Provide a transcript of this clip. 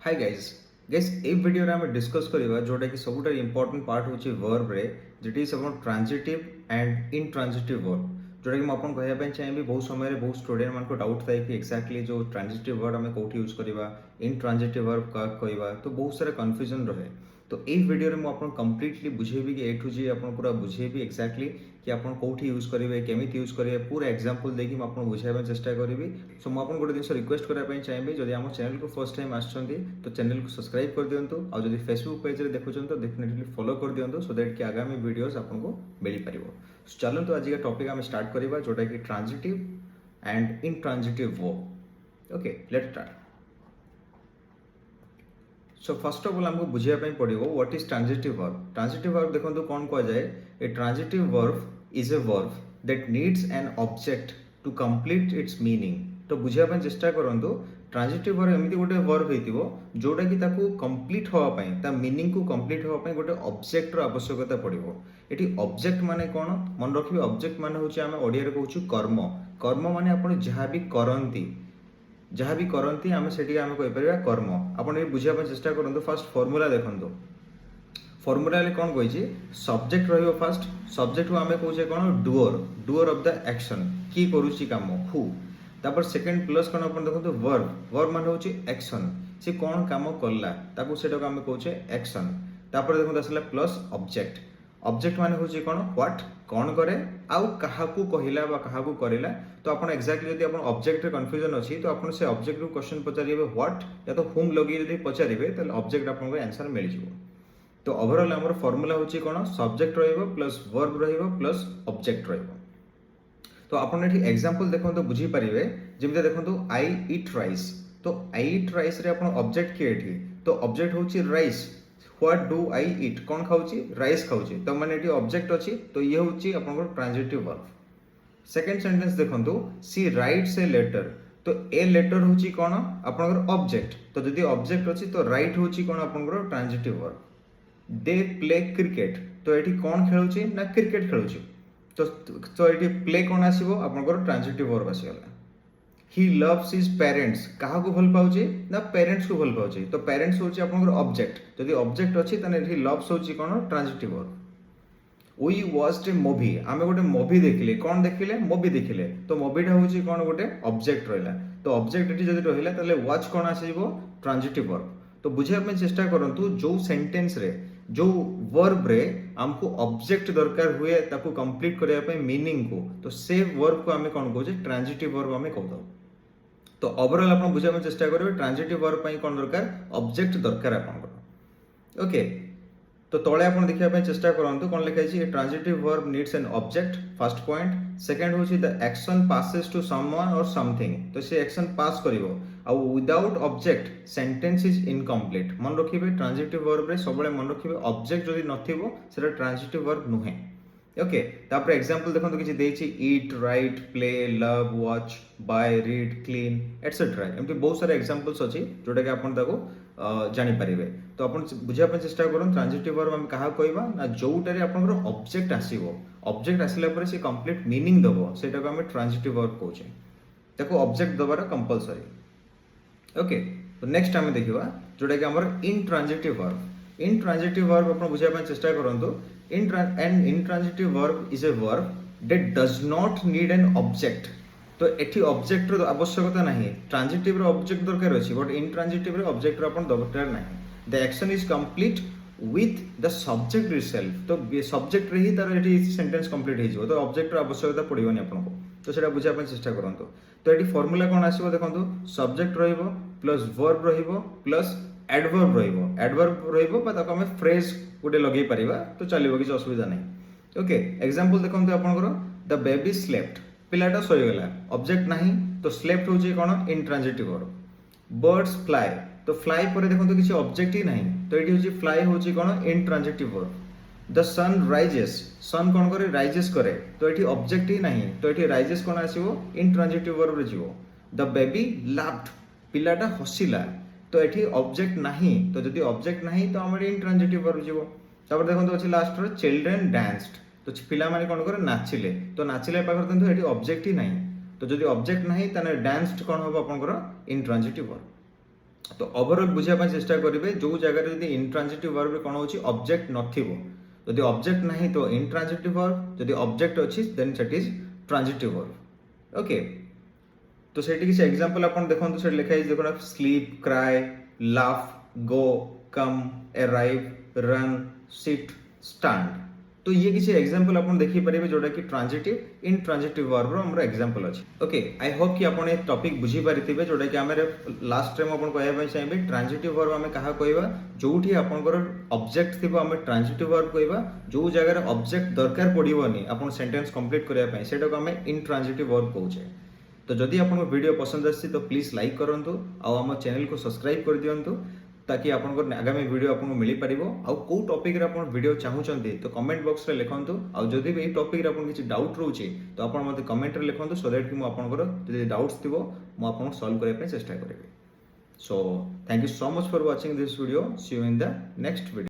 Hi guys ए video रे हमें discuss करबा जोटा कि सबुटा इंपोर्टेंट पार्ट होची वर्ब रे jet is about transitive and intransitive verb जोटा कि म आपन कहया पे चाहिबी बहुत समय रे बहुत स्टूडेंट मान को डाउट थाए कि एक्जेक्टली जो ट्रांजिटिव वर्ब हमें कोठी यूज करबा इनट्रांजिटिव वर्ब का कहबा तो बहुत सारा कंफ्यूजन रहे तो ए वीडियो रे म आपन कंप्लीटली बुझेबी कि ए टू जी आपन पूरा बुझेबी एक्जेक्टली कि आपन कोठी यूज करिवे केमिति यूज करिवे पूरा एग्जांपल देकी म आपन बुझाबे चेष्टा करिवि सो म आपन गोटे दिन रिक्वेस्ट करा पे चाहिबी जदि हम चैनल को फर्स्ट टाइम आछंती तो चैनल को सब्सक्राइब कर दियंतु और जदि फेसबुक पेज रे देखुछन तो डेफिनेटली फॉलो कर दियंतु सो दैट कि आगामी वीडियोस आपन को मिली परिवो सो चलन तो आज का टॉपिक हम स्टार्ट करबा जोटा कि transitive and intransitive verb okay let's start so first of all हमको बुझिया पड़ो what is transitive verb. Transitive verb देखो कौन कह जाए a transitive verb is a verb that needs an object to complete its meaning. तो बुझिया चेष्टा करूँ ट्रांजिटिव वर्ब एमती गोटे वर्ब हो जोटा कि ताकू कंप्लीट होवाई ता मीनिंग को कंप्लीट होवाई गोटे ऑब्जेक्ट रो आवश्यकता पड़ो। ये ऑब्जेक्ट माने कौन मन रखिए ऑब्जेक्ट माने होची आमे ओडिया रे कहूछु कर्म। कर्म माने आपण जहाँ भी करंती जहाँ भी करती आम से कहीपर कर्म आप बुझापी चेष्टा करूँ फास्ट फर्मूला देखो फर्मूला कौन कही सब्जेक्ट फास्ट सब्जेक्ट आम कहे कौन doer doer of the action किए करुच्ची कम हु तापर सेकेंड प्लस कौन आप देखो वर्ब वर्ब मान हूँ एक्शन सी कौन कम कला आम कहे एक्शन तापर देखो आसला प्लस ऑब्जेक्ट ऑब्जेक्ट माने होची कौन व्हाट कौन करे आउ काहाकू कहिला बा काहाकू करिला तो आपण एक्जेक्टली यदि आपण ऑब्जेक्ट रे कंफ्यूजन अछि तो आपण से ऑब्जेक्ट रो क्वेश्चन पचारिबे व्हाट या तो हुम लगी यदि पचारिबे त ऑब्जेक्ट आपण को आंसर मिल जिवो। तो ओवरऑल हमर फार्मूला होची कोन सब्जेक्ट रहइबो प्लस वर्ब रहइबो प्लस ऑब्जेक्ट रहइबो। तो आपण एठी एग्जांपल देखंतो बुझी परिबे जेमते देखंतो आई ईट राइस तो आई ईट राइस रे आपण ऑब्जेक्ट के एठी तो ऑब्जेक्ट होची राइस व्हाट डू आई ईट कौन खाऊची राइस खाऊची तो माने एटी ऑब्जेक्ट अछि तो ये होची आपन ट्रांजिटिव वर्ब। सेकंड सेंटेंस देखंतु सी राइट्स ए लेटर तो ए लेटर होची कोन आपन ऑब्जेक्ट तो यदि ऑब्जेक्ट अछि तो राइट होची कोन आपन transitive verb. They play cricket तो एटी कौन खेलुची ना क्रिकेट खेलुची तो एटी प्ले कौन आसीबो आपन ट्रांजिटिव वर्ब आसीगला। ही लव्स हिज पेरेंट्स कहा को भल पाउची ना पेरेंट्स को भल पाउची तो पेरेंट्स होची आपन ऑब्जेक्ट यदि ऑब्जेक्ट अछि तने ही लव्स होची कोन transitive verb. We watched a movie आमे गोटे मूवी देखिले कौन देखिले मूवी देखिले तो मूवीटा होची कोन गोटे ऑब्जेक्ट रहला तो ऑब्जेक्ट एटी जदि रहिला तले वॉच कोन आसीबो ट्रांजिटिव वर्ब। तो बुझिया पे चेष्टा करंतु जो सेंटेंस रे जो वर्ब रे हमको ऑब्जेक्ट दरकार हुए ताको कंप्लीट करिया पे मीनिंग को तो से वर्ब को हमें कौन कहूजे ट्रांजिटिव वर्ब हमें कहू। तो ओवरऑल आप बुझा चेष्टा करेंगे ट्रांजिटिव वर्ब कौन दरकार ऑब्जेक्ट दरकार आपन ओके। तो तले आप देखा चेष्टा करूँ कौन लिखाई transitive verb needs an object first point second हूँ the action passes to someone और समथिंग तो से एक्शन पास करिवो आउ without object sentence is incomplete मन रखिए ट्रांजिटिव वर्ब रे सब मन रखिए ऑब्जेक्ट जदि नथिबो सेटा ट्रांजिटिव वर्ब नुहे ओके। तापर एग्जांपल देखो किसी देछि eat write play love watch buy read clean etcetera एमती बहुत सारे एग्जांपल्स अछि जोटा कि आपण ताको जानि परिबे। तो आपण बुझिया पे चेष्टा करन ट्रांजिटिव वर्ब हम कहा कहबा ना जोटा रे आपनकर ऑब्जेक्ट आसीबो ऑब्जेक्ट आसिला परे से कंप्लीट मीनिंग दबो सेटा को हम ट्रांजिटिव वर्ब कहूचे ताको ऑब्जेक्ट दबार कंपलसरी ओके। तो नेक्स्ट हम देखिबा जोटा कि हमर इनट्रांजिटिव वर्ब। इनट्रांजिटिव वर्ब आपण बुझिया पे चेष्टा करंतु an intransitive verb is a verb that does not need an object तो एठी ऑब्जेक्ट रो आवश्यकता नहीं ट्रांजिटिव रो ऑब्जेक्ट दरकार अछि बट इनट्रांजिटिव रो ऑब्जेक्ट रो अपन दरकार नहीं। The action is complete with the subject itself तो सब्जेक्ट रे ही तार एठी सेंटेंस कंप्लीट हे जो तो ऑब्जेक्ट रो आवश्यकता पड़िबोनी आपन को तो सेटा बुझा पे चेष्टा करंतु। तो एठी फार्मूला कोन आसीबो देखंतु सब्जेक्ट रहइबो प्लस वर्ब रहइबो प्लस एडवर्ब रहइबो एडवर्ब रहइबो बा ताको हम फ्रेज गोटे लगे पारिबा तो चलिबो किछ असुविधा नहीं ओके। एग्जांपल देखंतु आपनकर द बेबी स्लेप्ट पिलाटा सोई गला ऑब्जेक्ट नहीं तो स्लेप्ट होची कोन इनट्रांजिटिव वर्ब। बर्ड्स फ्लाई तो फ्लाई पर देखंतु किछ ऑब्जेक्ट ही नहीं तो एठी होची फ्लाई होची कोन intransitive verb. The sun rises sun कोन करे राइजेस करे तो एठी ऑब्जेक्ट ही नहीं तो एठी राइजेस कोन आसीबो इनट्रांजिटिव वर्ब रे जीवो। द बेबी लाफ्ड पिलाटा हसिला तो एठी ऑब्जेक्ट नहीं तो जदि ऑब्जेक्ट नहीं तो हमर इनट्रांजिटिव वर्ब जीवो। तापर देखंतु अछि लास्ट रो चिल्ड्रन डांस्ड तो पिला माने कोन करे नाचिले तो नाचिले पाखर देखंतु एठी ऑब्जेक्ट ही नहीं तो जदि ऑब्जेक्ट नहीं तने डांस्ड कोन होबो आपनकर इनट्रांजिटिव वर्ब। तो ओवरऑल बुझिया चेष्टा करेंगे जो जगह जब इंट्रांजिटिव वर्ब रे कौन होची ऑब्जेक्ट नथिबो जदि ऑब्जेक्ट नहीं तो इंट्रांजिटिव वर्ब जदि ऑब्जेक्ट अच्छी then set is transitive verb okay तो सेठी किसी एग्जांपल अपन देखो से लिखा है देखो स्लीप क्राई लाफ गो कम अराइव रन सिट स्टैंड तो ये किसी एग्जांपल अपन देखि परिबे जोटा कि ट्रांजिटिव इन ट्रांजिटिव वर्ब रो हमर एग्जांपल अछि ओके आई होप कि अपन ए टॉपिक बुझी पारिथिबे जोटा कि हमर लास्ट टाइम अपन कहया पय चाहिबे ट्रांजिटिव वर्ब हमें कहा कहबा जोठी आपनकर ऑब्जेक्ट थिबो हमें ट्रांजिटिव वर्ब कहबा जो जगह ऑब्जेक्ट दरकार पड़िबोनी अपन सेंटेंस कंप्लीट करया पय सेटा को हमें इन ट्रांजिटिव वर्ब कहउछे तो जदि आपको वीडियो पसंद आसी तो प्लीज लाइक करंतु आ हम चैनल को सब्सक्राइब कर दियंतु ताकि आपनको आगामी वीडियो आपको मिल पारिबो आ को टॉपिक रे आपन वीडियो चाहउचंती तो कमेंट बॉक्स रे लिखंतु आ जदि भी ए टॉपिक रे आपन किछि डाउट रहउची तो आपन मते कमेंट रे लिखंतु सो दैट कि मु आपनकर जदि डाउट्स थिबो मु आपन सॉल्व करे पे चेष्टा करबी so thank you so much for watching this video see you in the next video